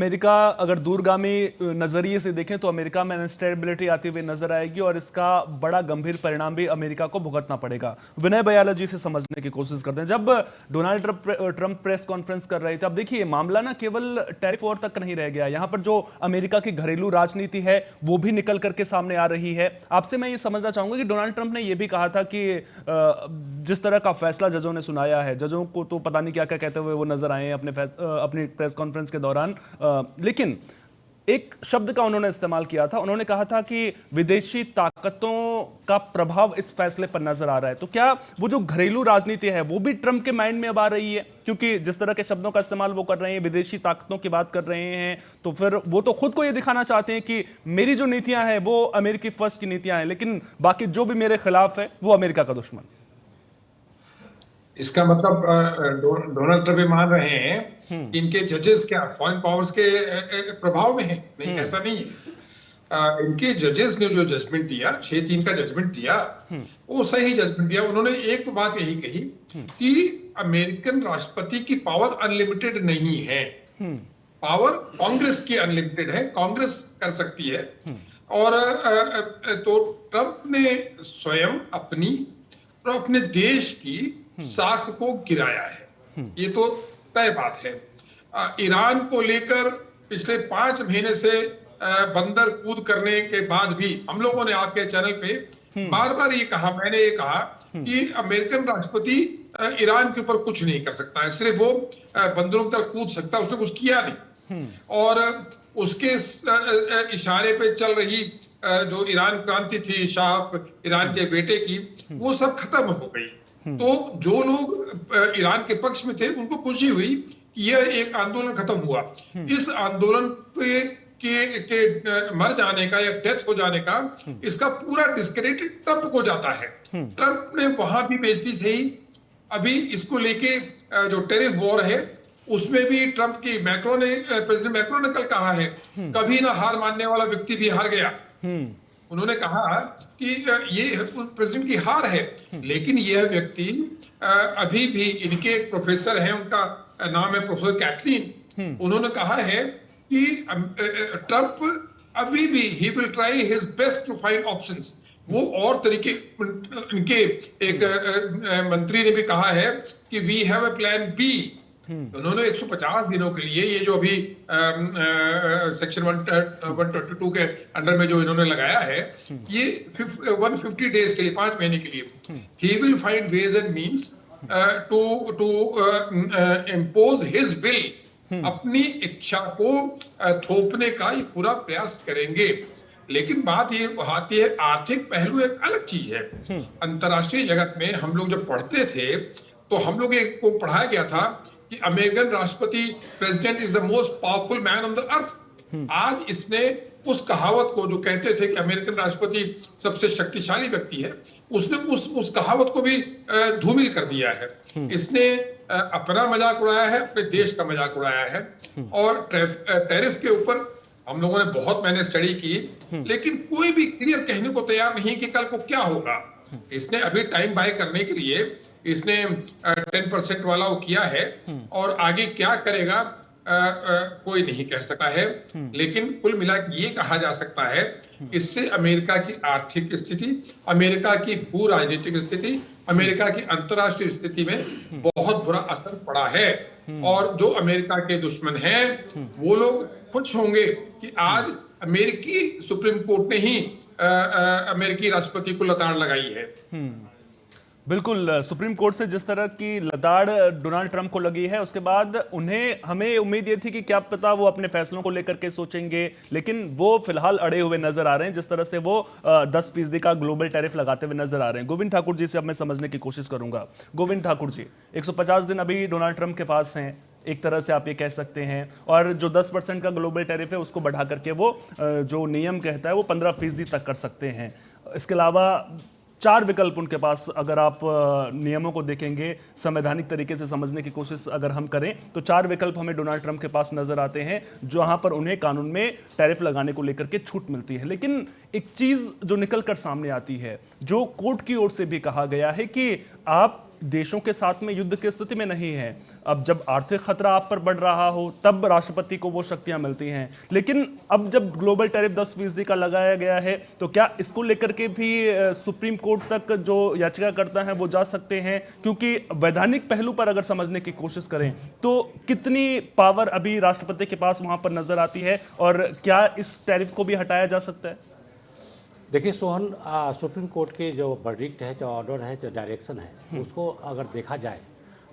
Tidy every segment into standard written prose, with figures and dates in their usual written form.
America अगर दूरगामी नजरिए से देखें तो अमेरिका में इंस्टेबिलिटी आती हुई नजर आएगी और इसका बड़ा गंभीर परिणाम भी अमेरिका को भुगतना पड़ेगा। विनय बयाला जी से समझने की कोशिश करते हैं। जब डोनाल्ड ट्रंप प्रेस कॉन्फ्रेंस कर रहे थे, अब देखिए मामला ना केवल टैरिफ वॉर तक नहीं रह गया, यहां पर जो अमेरिका की घरेलू राजनीति है वो भी निकल करके सामने आ रही है। आपसे मैं ये समझना चाहूंगा कि डोनाल्ड ट्रंप ने यह भी कहा था कि जिस तरह का फैसला जजों ने सुनाया है, जजों को तो पता नहीं क्या क्या कहते हुए वो नजर आए हैं अपनी प्रेस कॉन्फ्रेंस के दौरान, लेकिन एक शब्द का उन्होंने इस्तेमाल किया था। उन्होंने कहा था कि विदेशी ताकतों का प्रभाव इस फैसले पर नजर आ रहा है। तो क्या वो जो घरेलू राजनीति है वो भी ट्रंप के माइंड में अब आ रही है? क्योंकि जिस तरह के शब्दों का इस्तेमाल वो कर रहे हैं, विदेशी ताकतों की बात कर रहे हैं, तो फिर वो तो खुद को ये दिखाना चाहते हैं कि मेरी जो नीतियां हैं वो अमेरिकी फर्स्ट की नीतियां हैं, लेकिन बाकी जो भी मेरे खिलाफ है वो अमेरिका का दुश्मन। इसका मतलब डोनाल्ड ट्रंप मान रहे हैं कि इनके जजेस क्या फॉरेन पावर्स के प्रभाव में हैं? नहीं, ऐसा नहीं है। इनके जजेस ने जो जजमेंट दिया, 6-3 का जजमेंट दिया, वो सही जजमेंट दिया। उन्होंने एक बात यही कही कि अमेरिकन राष्ट्रपति की पावर अनलिमिटेड नहीं है, पावर कांग्रेस की अनलिमिटेड है, कांग्रेस कर सकती है। और तो ट्रंप ने स्वयं अपनी और अपने देश की साख को गिराया है, ये तो तय बात है। ईरान को लेकर पिछले 5 महीने से बंदर कूद करने के बाद भी हम लोगों ने आपके चैनल पे बार बार ये कहा, मैंने ये कहा कि अमेरिकन राष्ट्रपति ईरान के ऊपर कुछ नहीं कर सकता है, सिर्फ वो बंदरों की तरफ कूद सकता है, उसने कुछ किया नहीं। और उसके इशारे पे चल रही जो ईरान क्रांति थी, शाह ईरान के बेटे की, वो सब खत्म हो गई। तो जो लोग ईरान के पक्ष में थे उनको खुशी हुई कि यह एक आंदोलन खत्म हुआ। इस आंदोलन के मर जाने का या डेथ हो जाने का इसका पूरा डिस्क्रेडिट ट्रंप को जाता है। ट्रंप ने वहां भी बेइज्जती सही। अभी इसको लेके जो टैरिफ वॉर है उसमें भी ट्रंप की प्रेसिडेंट मैक्रो ने कल कहा है, कभी ना हार मानने वाला व्यक्ति भी हार गया। उन्होंने कहा कि ये प्रेसिडेंट की हार है, लेकिन यह व्यक्ति अभी भी, इनके एक प्रोफेसर हैं, उनका नाम है प्रोफेसर कैथलीन, उन्होंने कहा है कि ट्रंप अभी भी he will try his best to find options. वो और तरीके, इनके एक मंत्री ने भी कहा है कि we have a plan B. उन्होंने 150 दिनों के लिए ये जो अभी सेक्शन 122 के अंडर में जो इन्होंने लगाया है, ये 150 डेज के लिए, 5 महीने के लिए, he will find ways and means to impose his will, अपनी इच्छा को थोपने का ये पूरा प्रयास करेंगे। लेकिन बात ये आती है, आर्थिक पहलू एक अलग चीज है। अंतरराष्ट्रीय जगत में हम लोग जब पढ़ते थे तो हम लोग को पढ़ाया गया था कि अमेरिकन राष्ट्रपति president is the most powerful man on the earth. आज इसने उस कहावत को, जो कहते थे कि अमेरिकन राष्ट्रपति सबसे शक्तिशाली व्यक्ति है, उसने उस कहावत को भी धूमिल कर दिया है। इसने अपना मजाक उड़ाया है, अपने देश का मजाक उड़ाया है। और टैरिफ के ऊपर हम लोगों ने मैंने स्टडी की, लेकिन कोई भी क्लियर कहने को तैयार नहीं कि कल को क्या होगा। इसने अभी टाइम बाय करने के लिए इसने 10% वाला वो किया है, और आगे क्या करेगा कोई नहीं कह सकता है। लेकिन कुल मिला के ये कहा जा सकता है, इससे अमेरिका की आर्थिक स्थिति, अमेरिका की भू राजनीतिक स्थिति, अमेरिका की अंतरराष्ट्रीय स्थिति में बहुत बुरा असर पड़ा है। और जो अमेरिका के दुश्मन हैं वो लोग खुश होंगे कि आज अमेरिकी सुप्रीम कोर्ट ने ही अमेरिकी राष्ट्रपति को लताड़ लगाई है। बिल्कुल, सुप्रीम कोर्ट से जिस तरह की लताड़ डोनाल्ड ट्रंप को लगी है, उसके बाद हमें उम्मीद ये थी कि क्या पता वो अपने फैसलों को लेकर के सोचेंगे, लेकिन वो फिलहाल अड़े हुए नजर आ रहे हैं। जिस तरह से वो 10% का ग्लोबल टैरिफ लगाते हुए नजर आ रहे हैं। गोविंद ठाकुर जी से अब मैं समझने की कोशिश करूंगा। गोविंद ठाकुर जी, 150 दिन अभी डोनाल्ड ट्रंप के पास हैं, एक तरह से आप ये कह सकते हैं, और जो 10% का ग्लोबल टैरिफ है उसको बढ़ा करके वो जो नियम कहता है वो 15% तक कर सकते हैं। इसके अलावा 4 विकल्प उनके पास, अगर आप नियमों को देखेंगे, संवैधानिक तरीके से समझने की कोशिश अगर हम करें तो 4 विकल्प हमें डोनाल्ड ट्रंप के पास नजर आते हैं, जहां पर उन्हें कानून में टैरिफ लगाने को लेकर के छूट मिलती है। लेकिन एक चीज जो निकल कर सामने आती है, जो कोर्ट की ओर से भी कहा गया है कि आप देशों के साथ में युद्ध की स्थिति में नहीं है। अब जब आर्थिक खतरा आप पर बढ़ रहा हो तब राष्ट्रपति को वो शक्तियां मिलती हैं, लेकिन अब जब ग्लोबल टैरिफ 10% का लगाया गया है तो क्या इसको लेकर के भी सुप्रीम कोर्ट तक जो याचिकाकर्ता हैं वो जा सकते हैं? क्योंकि वैधानिक पहलू पर अगर समझने की कोशिश करें तो कितनी पावर अभी राष्ट्रपति के पास वहां पर नजर आती है और क्या इस टैरिफ को भी हटाया जा सकता है? देखिए सोहन, सुप्रीम कोर्ट के जो वर्डिक्ट है, जो ऑर्डर है, जो डायरेक्शन है, उसको अगर देखा जाए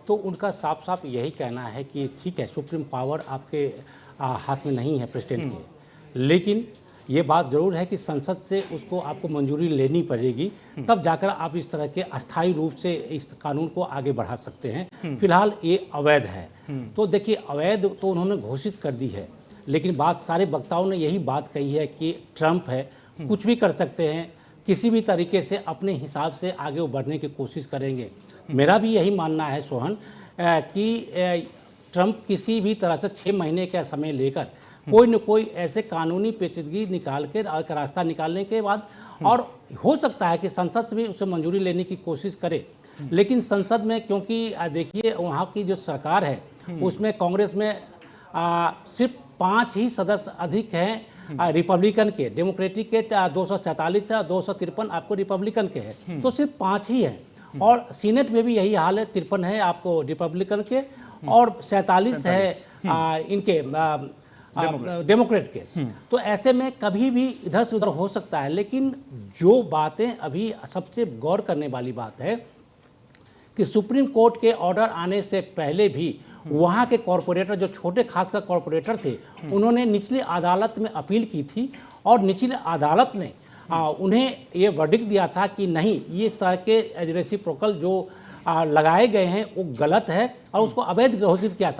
तो उनका साफ साफ यही कहना है कि ठीक है, सुप्रीम पावर आपके हाथ में नहीं है प्रेसिडेंट के, लेकिन ये बात ज़रूर है कि संसद से उसको आपको मंजूरी लेनी पड़ेगी, तब जाकर आप इस तरह के अस्थायी रूप से इस कानून को आगे बढ़ा सकते हैं। फिलहाल ये अवैध है। तो देखिए, अवैध तो उन्होंने घोषित कर दी है, लेकिन बात सारे वक्ताओं ने यही बात कही है कि ट्रंप है, कुछ भी कर सकते हैं, किसी भी तरीके से अपने हिसाब से आगे बढ़ने की कोशिश करेंगे। मेरा भी यही मानना है सोहन कि ट्रंप किसी भी तरह से 6 महीने का समय लेकर कोई न कोई ऐसे कानूनी पेचीदगी निकाल के एक रास्ता निकालने के बाद, और हो सकता है कि संसद से भी उसे मंजूरी लेने की कोशिश करे, लेकिन संसद में क्योंकि देखिए वहाँ की जो सरकार है उसमें कांग्रेस में सिर्फ 5 ही सदस्य अधिक हैं रिपब्लिकन के, डेमोक्रेटिक के 247 है और 253 आपको रिपब्लिकन के हैं, तो सिर्फ 5 ही हैं। और सीनेट में भी यही हाल है, 53 है आपको रिपब्लिकन के और 47 है इनके डेमोक्रेट के। तो ऐसे में कभी भी इधर से उधर हो सकता है, लेकिन जो बातें अभी सबसे गौर करने वाली बात है कि सुप्रीम कोर्ट के ऑर्डर आने से पहले भी वहाँ के कॉरपोरेटर, जो छोटे खासकर कॉरपोरेटर थे, उन्होंने निचली अदालत में अपील की थी और निचली अदालत ने उन्हें ये वर्डिक्ट दिया था कि नहीं, ये इस तरह के रेसिप्रोकल जो लगाए गए हैं वो गलत है और उसको अवैध घोषित किया था।